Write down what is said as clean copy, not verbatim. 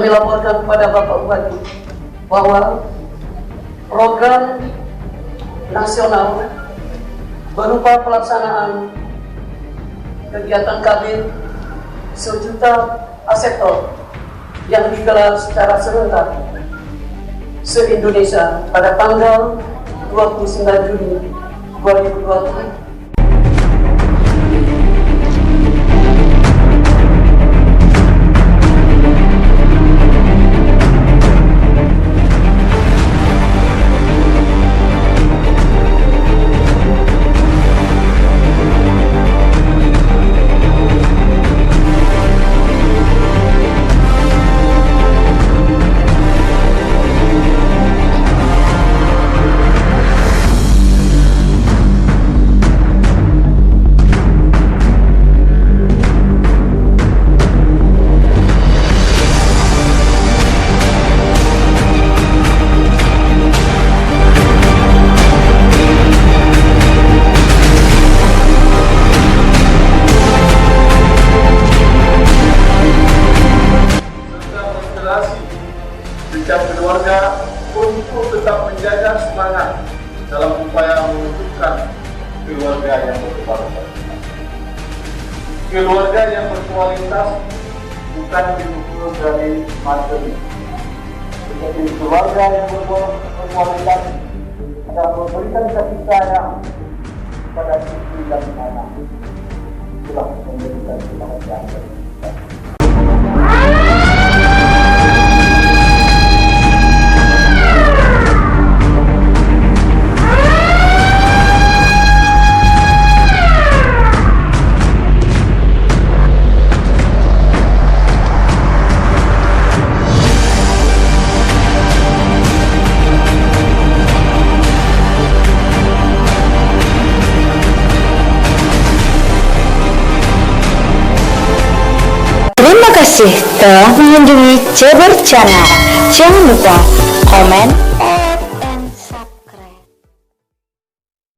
kami laporkan kepada Bapak Bupati bahwa program nasional berupa pelaksanaan kegiatan kabin sejuta aseptor yang digelar secara serentak se-Indonesia pada tanggal 29 Juni 2020. Setiap keluarga untuk tetap menjaga semangat dalam upaya mewujudkan keluarga yang berkebangsaan. Keluarga yang berkualitas bukan diukur dari materi, tetapi keluarga yang berkualitas adalah memberikan kasih sayang pada istri dan anak. Itulah memberikan kebahagiaan. Terima kasih telah mengunjungi Ceber Channel. Jangan lupa komen,